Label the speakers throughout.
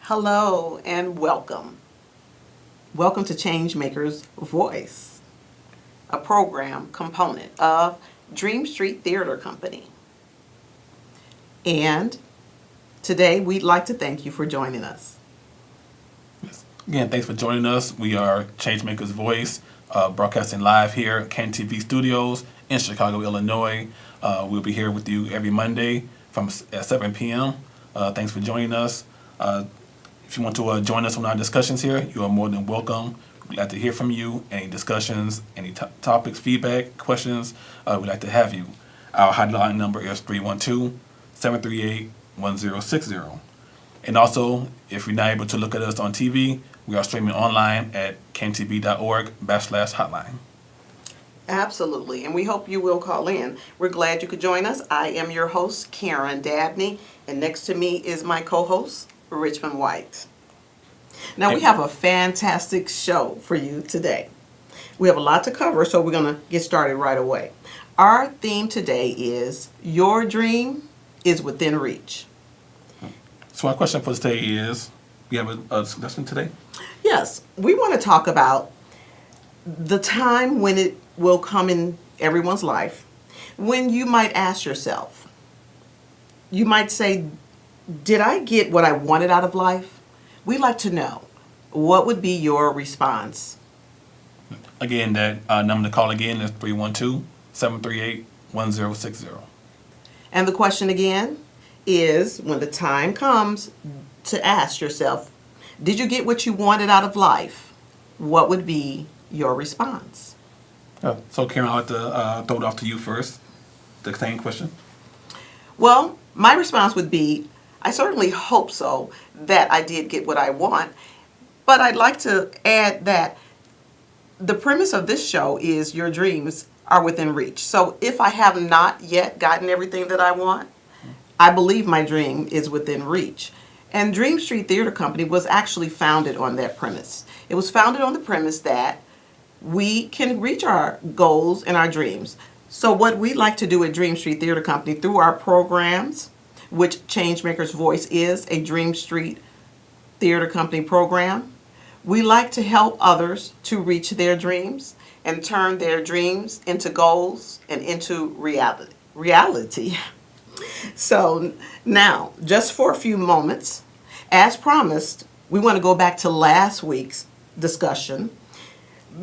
Speaker 1: Hello and welcome. Welcome to Changemaker's Voice, a program component of DreamStreet Theatre Company. And today we'd like to thank you for joining us.
Speaker 2: Again, thanks for joining us. We are Changemaker's Voice, broadcasting live here at Can TV Studios in Chicago, Illinois. We'll be here with you every Monday at 7 p.m. Thanks for joining us. If you want to join us on our discussions here, you are more than welcome. We'd like to hear from you. Any discussions, any topics, feedback, questions, we'd like to have you. Our hotline number is 312-738-1060. And also, if you're not able to look at us on TV, we are streaming online at cantv.org/hotline.
Speaker 1: Absolutely, and we hope you will call in. We're glad you could join us. I am your host, Karen Dabney, and next to me is my co-host, Richmond White. Now, we have a fantastic show for you today. We have a lot to cover, so we're going to get started right away. Our theme today is Your Dream is Within Reach.
Speaker 2: So our question for today is, we have a discussion today?
Speaker 1: Yes, we want to talk about the time when it will come in everyone's life when you might ask yourself, you might say, did I get what I wanted out of life? We'd like to know, what would be your response?
Speaker 2: Again, that number to call again is 312-738-1060.
Speaker 1: And the question again is, when the time comes to ask yourself, did you get what you wanted out of life? What would be your response?
Speaker 2: So Karen, I'll have to throw it off to you first, the same question.
Speaker 1: Well, my response would be, I certainly hope so, that I did get what I want. But I'd like to add that the premise of this show is your dreams are within reach. So if I have not yet gotten everything that I want, I believe my dream is within reach. And DreamStreet Theatre Company was actually founded on that premise. It was founded on the premise that we can reach our goals and our dreams. So what we like to do at DreamStreet Theatre Company through our programs, which Changemaker's Voice is a DreamStreet Theatre Company program, we like to help others to reach their dreams and turn their dreams into goals and into reality. So now, just for a few moments, as promised, we want to go back to last week's discussion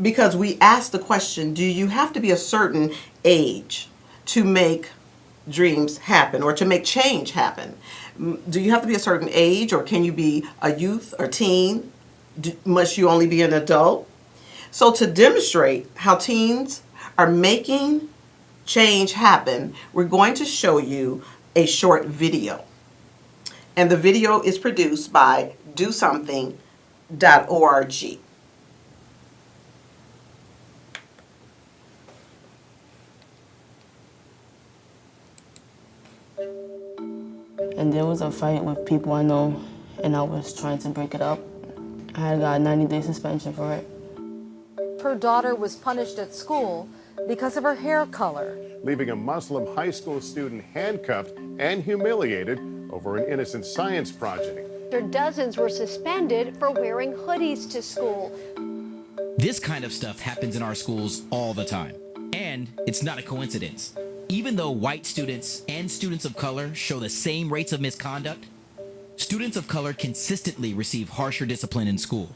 Speaker 1: because we asked the question, do you have to be a certain age to make dreams happen or to make change happen? Do you have to be a certain age, or can you be a youth or teen? Must you only be an adult? So to demonstrate how teens are making change happen, we're going to show you a short video. And the video is produced by DoSomething.org.
Speaker 3: And there was a fight with people I know, and I was trying to break it up. I had got a 90-day suspension for it.
Speaker 4: Her daughter was punished at school because of her hair color,
Speaker 5: leaving a Muslim high school student handcuffed and humiliated over an innocent science project.
Speaker 6: Dozens were suspended for wearing hoodies to school.
Speaker 7: This kind of stuff happens in our schools all the time. And it's not a coincidence. Even though white students and students of color show the same rates of misconduct, students of color consistently receive harsher discipline in school.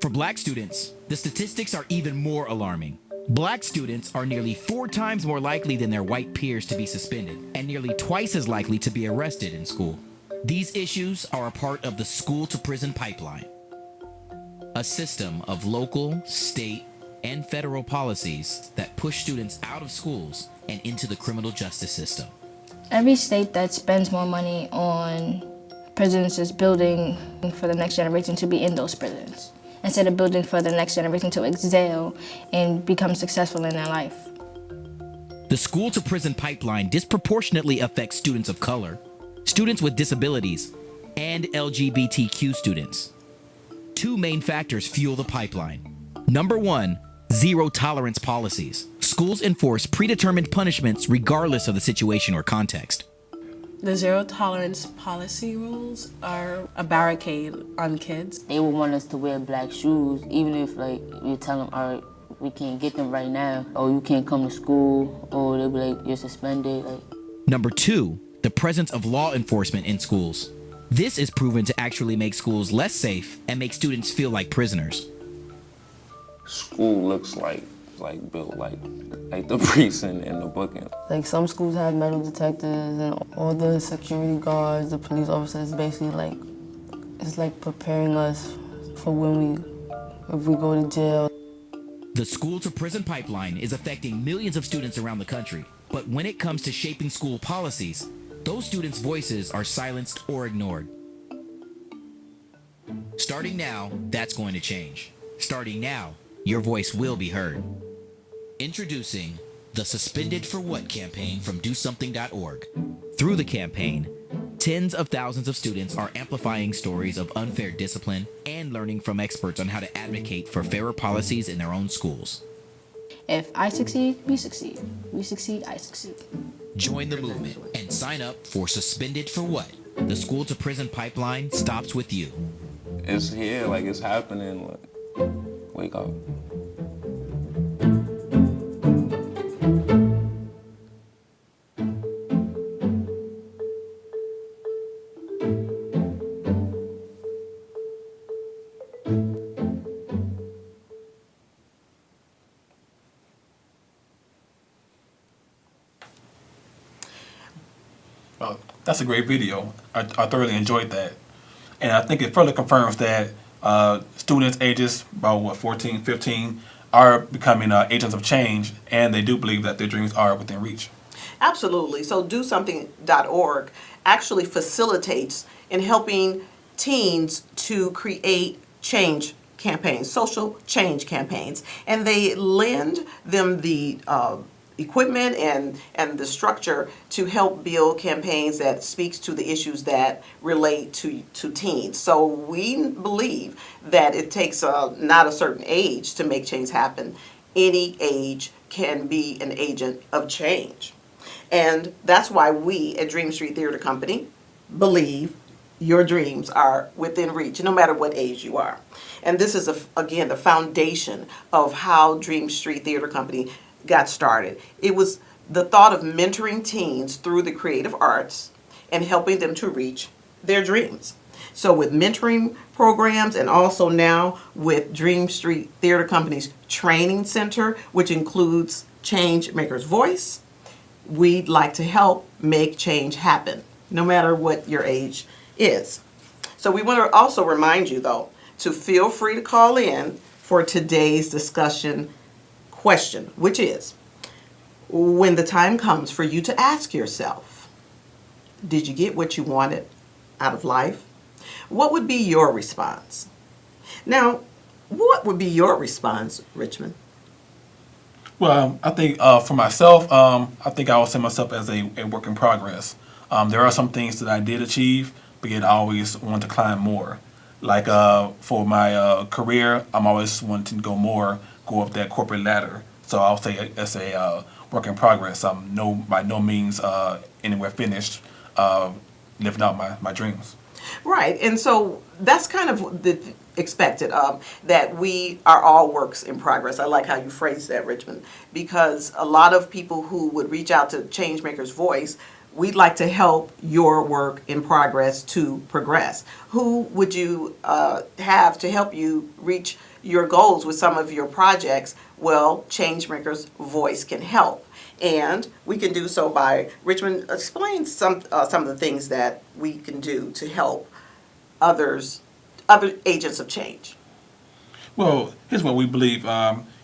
Speaker 7: For black students, the statistics are even more alarming. Black students are nearly 4 times more likely than their white peers to be suspended, and nearly twice as likely to be arrested in school. These issues are a part of the school-to-prison pipeline, a system of local, state, and federal policies that push students out of schools and into the criminal justice system.
Speaker 8: Every state that spends more money on prisons is building for the next generation to be in those prisons, instead of building for the next generation to excel and become successful in their life.
Speaker 7: The school-to-prison pipeline disproportionately affects students of color, students with disabilities, and LGBTQ students. 2 main factors fuel the pipeline. Number 1, zero-tolerance policies. Schools enforce predetermined punishments regardless of the situation or context.
Speaker 9: The zero tolerance policy rules are a barricade on kids.
Speaker 3: They would want us to wear black shoes, even if like we tell them, all right, we can't get them right now, or you can't come to school, or they'll be like, you're suspended. Like.
Speaker 7: Number 2, the presence of law enforcement in schools. This is proven to actually make schools less safe and make students feel like prisoners.
Speaker 10: School looks like built like the precinct in the bookend.
Speaker 3: Like some schools have metal detectors and all the security guards, the police officers, basically like, it's like preparing us for if we go to jail.
Speaker 7: The school to prison pipeline is affecting millions of students around the country. But when it comes to shaping school policies, those students' voices are silenced or ignored. Starting now, that's going to change. Starting now, your voice will be heard. Introducing the Suspended for What campaign from DoSomething.org. Through the campaign, tens of thousands of students are amplifying stories of unfair discipline and learning from experts on how to advocate for fairer policies in their own schools.
Speaker 8: If I succeed, we succeed. We succeed, I succeed.
Speaker 7: Join the movement and sign up for Suspended for What? The school to prison pipeline stops with you.
Speaker 10: It's here, like it's happening. Like, wake up.
Speaker 2: Well, that's a great video. I thoroughly enjoyed that. And I think it further confirms that students ages about 14, 15 are becoming agents of change, and they do believe that their dreams are within reach.
Speaker 1: Absolutely. So DoSomething.org actually facilitates in helping teens to create change campaigns, social change campaigns, and they lend them the equipment and the structure to help build campaigns that speaks to the issues that relate to teens. So we believe that it takes not a certain age to make change happen. Any age can be an agent of change. And that's why we at DreamStreet Theatre Company believe your dreams are within reach, no matter what age you are. And this is, again, the foundation of how DreamStreet Theatre Company got started. It was the thought of mentoring teens through the creative arts and helping them to reach their dreams. So with mentoring programs, and also now with DreamStreet Theatre Company's training center, which includes Change Maker's Voice, we'd like to help make change happen, no matter what your age is. So we want to also remind you, though, to feel free to call in for today's discussion question, which is, when the time comes for you to ask yourself, did you get what you wanted out of life? What would be your response? Now, what would be your response, Richmond?
Speaker 2: Well, I think for myself, I think I would say myself as a work in progress. There are some things that I did achieve, but yet I always want to climb more. Like for my career, I'm always wanting to go more, go up that corporate ladder. So I'll say it's a work in progress. I'm by no means anywhere finished living out my dreams.
Speaker 1: Right, and so that's kind of the expected, that we are all works in progress. I like how you phrased that, Richmond, because a lot of people who would reach out to Changemaker's Voice, we'd like to help your work in progress to progress. Who would you have to help you reach your goals with some of your projects? Well, Changemaker's Voice can help. And we can do so by, Richmond, explain some of the things that we can do to help other agents of change.
Speaker 2: Well, here's what we believe.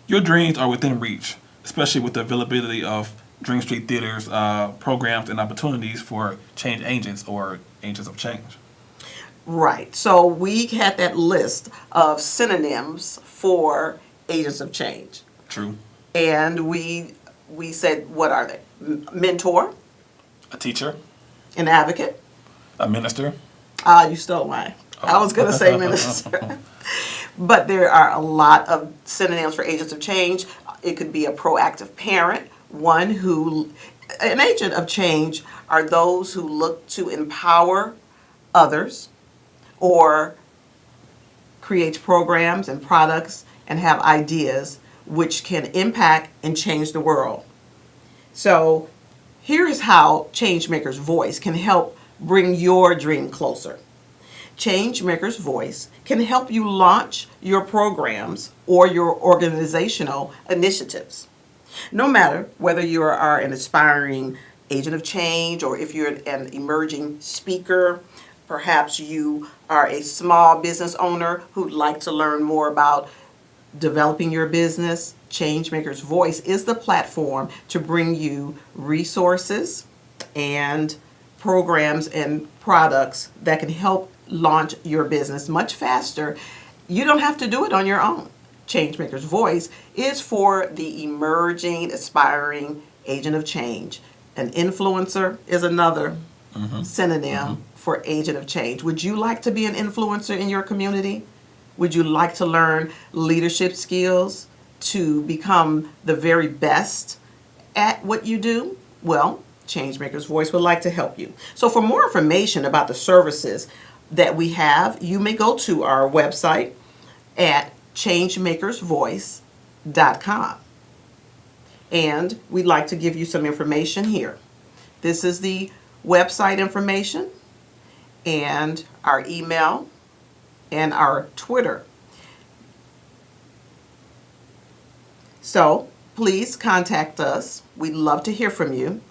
Speaker 2: Your dreams are within reach, especially with the availability of Dream Street Theater's programs and opportunities for change agents or agents of change.
Speaker 1: Right. So we had that list of synonyms for agents of change.
Speaker 2: True.
Speaker 1: And we said, what are they? Mentor.
Speaker 2: A teacher.
Speaker 1: An advocate.
Speaker 2: A minister.
Speaker 1: You stole mine. I was going to say minister. But there are a lot of synonyms for agents of change. It could be a proactive parent, one who An agent of change are those who look to empower others or create programs and products and have ideas which can impact and change the world. So here's how Changemakers Voice can help bring your dream closer. Changemakers Voice can help you launch your programs or your organizational initiatives. No matter whether you are an aspiring agent of change or if you're an emerging speaker, perhaps you are a small business owner who'd like to learn more about developing your business, Changemakers Voice is the platform to bring you resources and programs and products that can help launch your business much faster. You don't have to do it on your own. Changemakers Voice is for the emerging, aspiring agent of change. An influencer is another synonym for agent of change. Would you like to be an influencer in your community? Would you like to learn leadership skills to become the very best at what you do? Well, Changemakers Voice would like to help you. So for more information about the services that we have, you may go to our website at changemakersvoice.com. And we'd like to give you some information here. This is the website information and our email and our Twitter. So please contact us. We'd love to hear from you.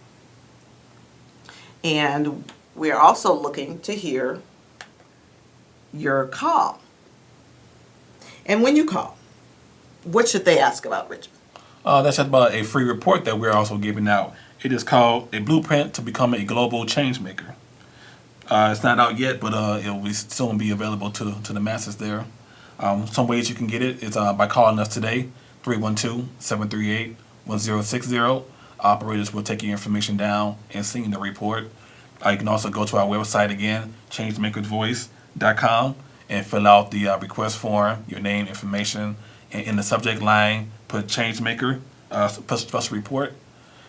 Speaker 1: And we're also looking to hear your call. And when you call, what should they ask about, Richmond?
Speaker 2: That's just about a free report that we're also giving out. It is called A Blueprint to Become a Global Changemaker. It's not out yet, but it will soon be available to the masses there. Some ways you can get it is by calling us today, 312-738-1060. Operators will take your information down and send you the report. You can also go to our website again, changemakersvoice.com, and fill out the request form, your name, information, and in the subject line, put Changemaker, plus report.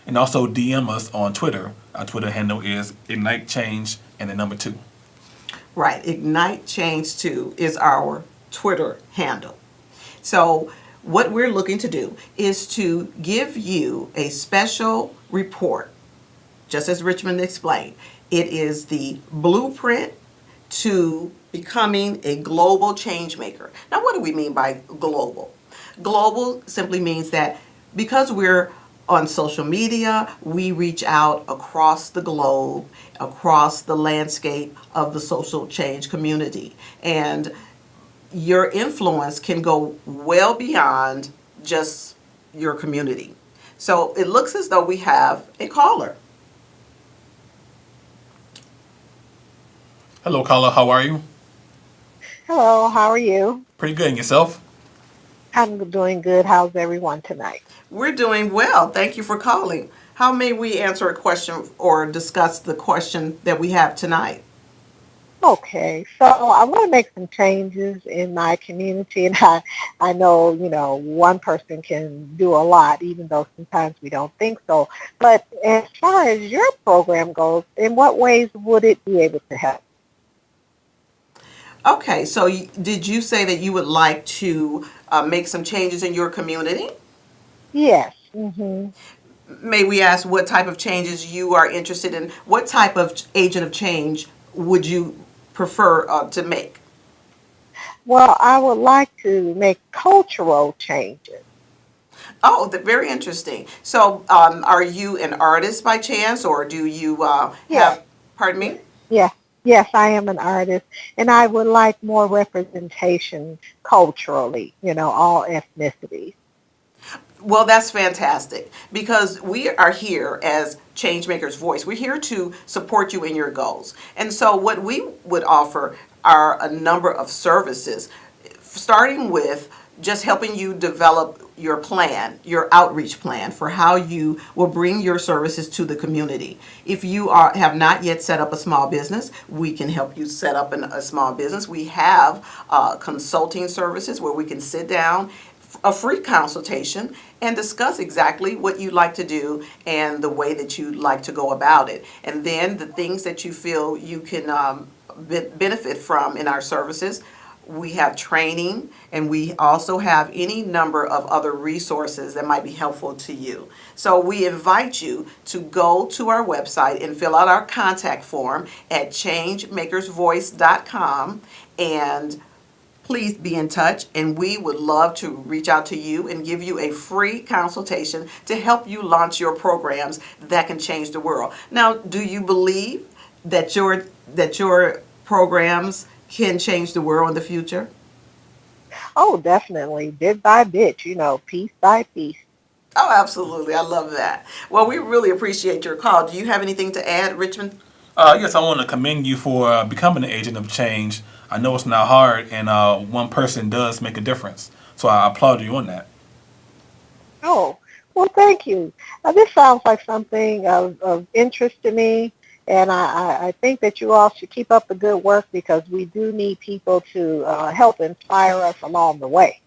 Speaker 2: And also DM us on Twitter. Our Twitter handle is Ignite Change and the number 2.
Speaker 1: Right, Ignite Change 2 is our Twitter handle. So what we're looking to do is to give you a special report, just as Richmond explained. It is the blueprint to becoming a global change maker. Now, what do we mean by global? Global simply means that because we're on social media, we reach out across the globe, across the landscape of the social change community. And your influence can go well beyond just your community. So it looks as though we have a caller.
Speaker 2: Hello, caller. How are you?
Speaker 11: Hello, how are you?
Speaker 2: Pretty good. And yourself?
Speaker 11: I'm doing good. How's everyone tonight?
Speaker 1: We're doing well. Thank you for calling. How may we answer a question or discuss the question that we have tonight?
Speaker 11: Okay, so I want to make some changes in my community, and I know, one person can do a lot, even though sometimes we don't think so. But as far as your program goes, in what ways would it be able to help?
Speaker 1: Okay, so did you say that you would like to make some changes in your community?
Speaker 11: Yes. Mm-hmm.
Speaker 1: May we ask what type of changes you are interested in? What type of agent of change would you prefer to make?
Speaker 11: Well, I would like to make cultural changes.
Speaker 1: Oh, very interesting. So are you an artist by chance, or do you have, pardon me?
Speaker 11: Yeah. Yes, I am an artist, and I would like more representation culturally, all ethnicities.
Speaker 1: Well, that's fantastic, because we are here as Changemakers Voice. We're here to support you in your goals. And so what we would offer are a number of services, starting with just helping you develop your plan, your outreach plan for how you will bring your services to the community. If you have not yet set up a small business, we can help you set up a small business. We have consulting services where we can sit down a free consultation and discuss exactly what you'd like to do and the way that you'd like to go about it. And then the things that you feel you can benefit from in our services. We have training, and we also have any number of other resources that might be helpful to you. So we invite you to go to our website and fill out our contact form at changemakersvoice.com, and please be in touch, and we would love to reach out to you and give you a free consultation to help you launch your programs that can change the world. Now, do you believe that your programs can change the world in the future?
Speaker 11: Oh, definitely. Bit by bit, piece by piece.
Speaker 1: Oh, absolutely. I love that. Well, we really appreciate your call. Do you have anything to add, Richmond?
Speaker 2: Yes, I want to commend you for becoming an agent of change. I know it's not hard, and one person does make a difference. So I applaud you on that.
Speaker 11: Oh, well, thank you. This sounds like something of interest to me. And I think that you all should keep up the good work, because we do need people to help inspire us along the way.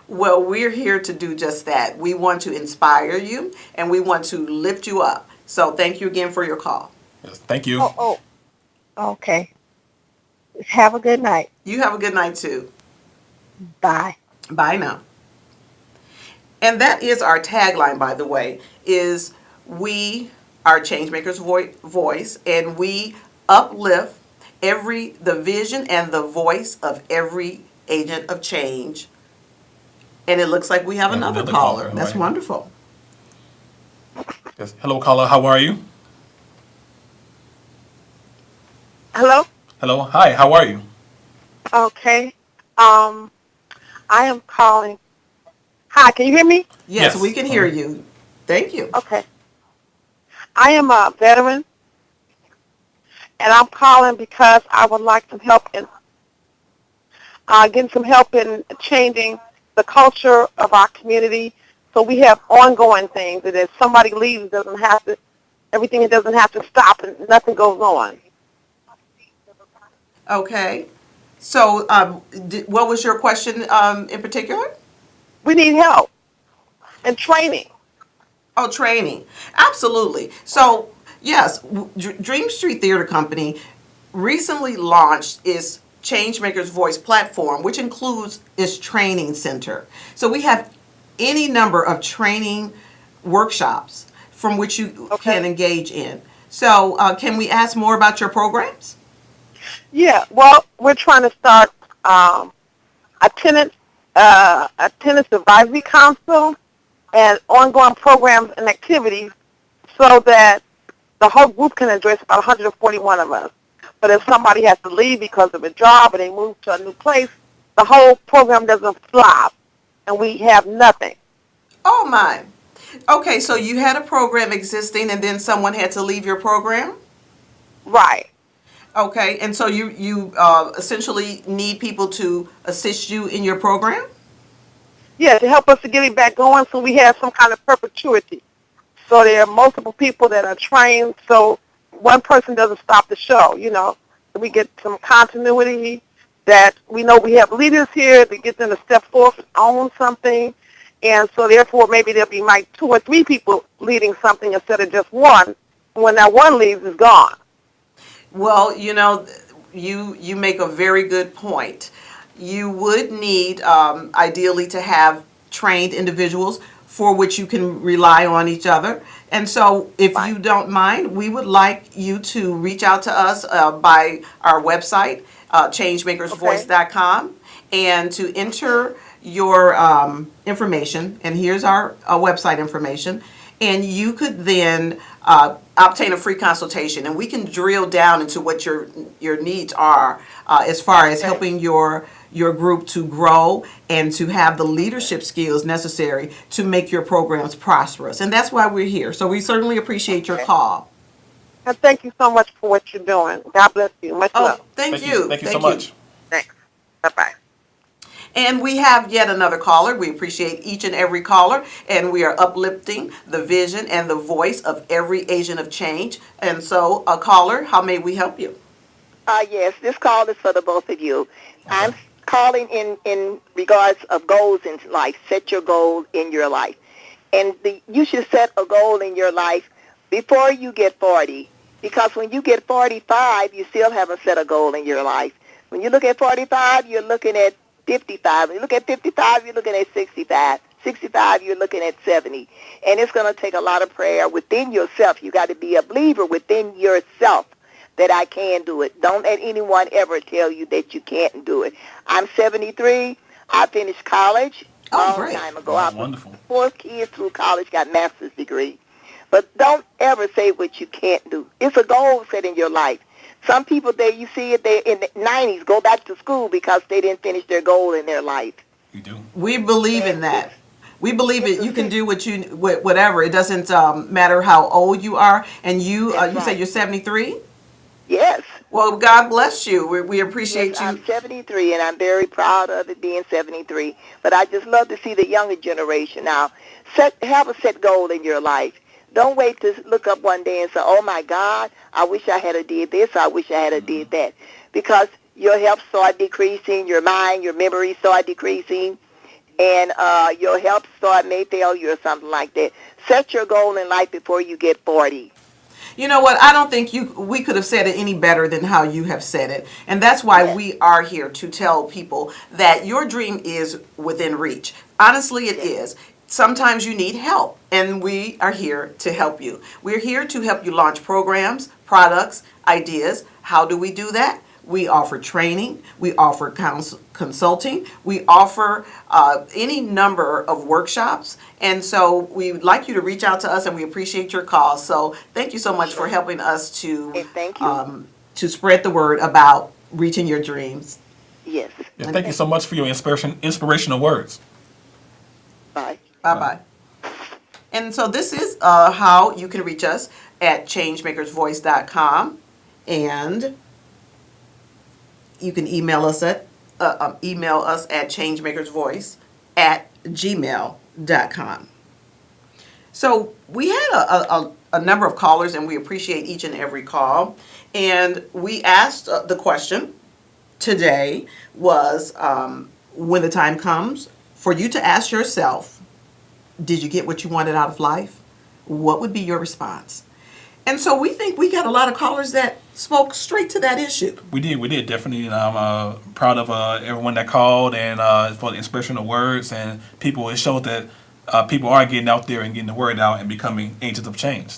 Speaker 1: Well, we're here to do just that. We want to inspire you, and we want to lift you up. So thank you again for your call.
Speaker 2: Yes, thank you.
Speaker 11: Oh, okay. Have a good night.
Speaker 1: You have a good night, too.
Speaker 11: Bye.
Speaker 1: Bye now. And that is our tagline, by the way, is we are Changemakers Voice, and we uplift the vision and the voice of every agent of change. And it looks like we have another caller. That's right. Wonderful.
Speaker 2: Yes. Hello, caller. How are you?
Speaker 12: Hello?
Speaker 2: Hello. Hi. How are you?
Speaker 12: Okay. I am calling. Hi, can you hear me?
Speaker 1: Yes, we can hear you. Thank you.
Speaker 12: Okay. I am a veteran, and I'm calling because I would like some help in getting some help in changing the culture of our community, so we have ongoing things. That if somebody leaves, everything doesn't have to stop, and nothing goes on.
Speaker 1: Okay. So, what was your question in particular?
Speaker 12: We need help and training.
Speaker 1: Oh, training. Absolutely. So, yes, DreamStreet Theatre Company recently launched its Changemakers Voice platform, which includes its training center. So we have any number of training workshops from which you can engage in. So can we ask more about your programs?
Speaker 12: Yeah, well, we're trying to start a tenants advisory council and ongoing programs and activities, so that the whole group can address about 141 of us. But if somebody has to leave because of a job or they move to a new place, the whole program doesn't flop, and we have nothing.
Speaker 1: Oh, my. Okay, so you had a program existing, and then someone had to leave your program?
Speaker 12: Right.
Speaker 1: Okay, and so you essentially need people to assist you in your program?
Speaker 12: Yeah, to help us to get it back going, so we have some kind of perpetuity. So there are multiple people that are trained, so one person doesn't stop the show, So we get some continuity, that we know we have leaders here to get them to step forth and own something. And so therefore maybe there'll be like 2 or 3 people leading something instead of just one. When that one leaves, it's gone.
Speaker 1: Well, you make a very good point. You would need, ideally, to have trained individuals for which you can rely on each other. And so if you don't mind, we would like you to reach out to us by our website, changemakersvoice.com, and to enter your information. And here's our website information. And you could then obtain a free consultation, and we can drill down into what your needs are as far as helping your group to grow and to have the leadership skills necessary to make your programs prosperous. And that's why we're here. So we certainly appreciate your call.
Speaker 12: And thank you so much for what you're doing. God bless you. Much love.
Speaker 1: Thank you.
Speaker 2: Thank you so much.
Speaker 12: Thanks. Bye-bye.
Speaker 1: And we have yet another caller. We appreciate each and every caller, and we are uplifting the vision and the voice of every agent of change. And so, caller, how may we help you?
Speaker 13: Yes, this call is for the both of you. calling in regards of goals in life. Set your goal in your life. And you should set a goal in your life before you get 40. Because when you get 45, you still haven't set a goal in your life. When you look at 45, you're looking at 55. When you look at 55, you're looking at 65. 65, you're looking at 70. And it's going to take a lot of prayer within yourself. You got to be a believer within yourself that I can do it. Don't let anyone ever tell you that you can't do it. I'm 73. I finished college a long time ago. I put 4 kids through college, got master's degree. But don't ever say what you can't do. It's a goal set in your life. Some people, you see it, they in the 90s go back to school because they didn't finish their goal in their life.
Speaker 2: You do.
Speaker 1: We believe in that. We believe it. You can do whatever. It doesn't matter how old you are. And you said you're 73?
Speaker 13: Yes.
Speaker 1: Well, God bless you. We appreciate you.
Speaker 13: I'm 73, and I'm very proud of it being 73. But I just love to see the younger generation now. Have a set goal in your life. Don't wait to look up one day and say, oh, my God, I wish I had a did this, I wish I had a did that. Because your health start decreasing, your mind, your memory start decreasing, and your health may fail you or something like that. Set your goal in life before you get 40.
Speaker 1: You know what? I don't think we could have said it any better than how you have said it. And that's why we are here to tell people that your dream is within reach. Honestly, it is. Sometimes you need help, and we are here to help you. We're here to help you launch programs, products, ideas. How do we do that? We offer training. We offer consulting. We offer any number of workshops. And so we'd like you to reach out to us, and we appreciate your call. So thank you so much for helping us to spread the word about reaching your dreams.
Speaker 13: Yes.
Speaker 2: Yeah, thank you so much for your inspirational words.
Speaker 13: Bye.
Speaker 1: Bye-bye. And so this is how you can reach us at changemakersvoice.com. And you can email us at changemakersvoice@gmail.com. So we had a number of callers, and we appreciate each and every call. And we asked the question today was, when the time comes for you to ask yourself, did you get what you wanted out of life? What would be your response? And so we think we got a lot of callers that spoke straight to that issue.
Speaker 2: We did definitely. And I'm proud of everyone that called and for the inspirational words. And people, it showed that people are getting out there and getting the word out and becoming agents of change.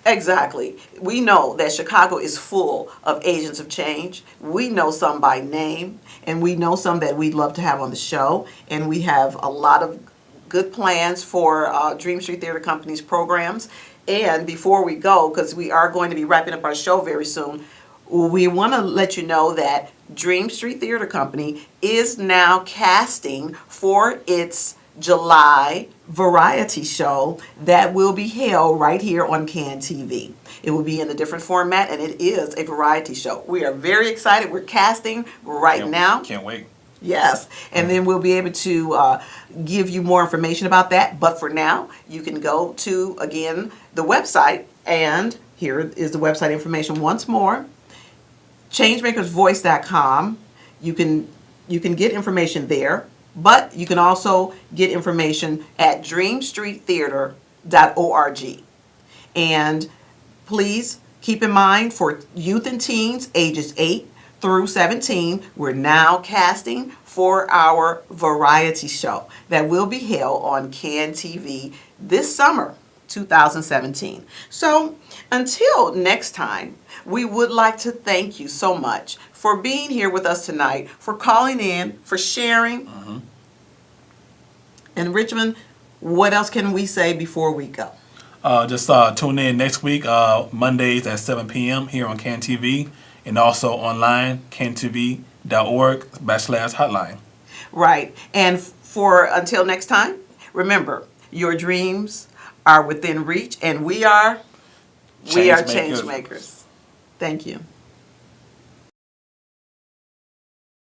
Speaker 1: Exactly. We know that Chicago is full of agents of change. We know some by name, and we know some that we'd love to have on the show. And we have a lot of good plans for DreamStreet Theatre Company's programs. And before we go, because we are going to be wrapping up our show very soon, we want to let you know that DreamStreet Theatre Company is now casting for its July variety show that will be held right here on CAN TV. It will be in a different format, and it is a variety show. We are very excited. We're casting right now.
Speaker 2: Can't wait.
Speaker 1: Yes, and then we'll be able to give you more information about that. But for now, you can go to, again, the website, and here is the website information once more, changemakersvoice.com. You can get information there, but you can also get information at dreamstreettheater.org. And please keep in mind, for youth and teens ages 8 through 17, we're now casting for our variety show that will be held on CAN TV this summer, 2017. So until next time, we would like to thank you so much for being here with us tonight, for calling in, for sharing. And Richmond, what else can we say before we go?
Speaker 2: Just tune in next week, Mondays at 7 p.m. here on CAN TV. And also online, cantv.org/hotline.
Speaker 1: Right. And for until next time, remember, your dreams are within reach, and we are change makers. Thank you.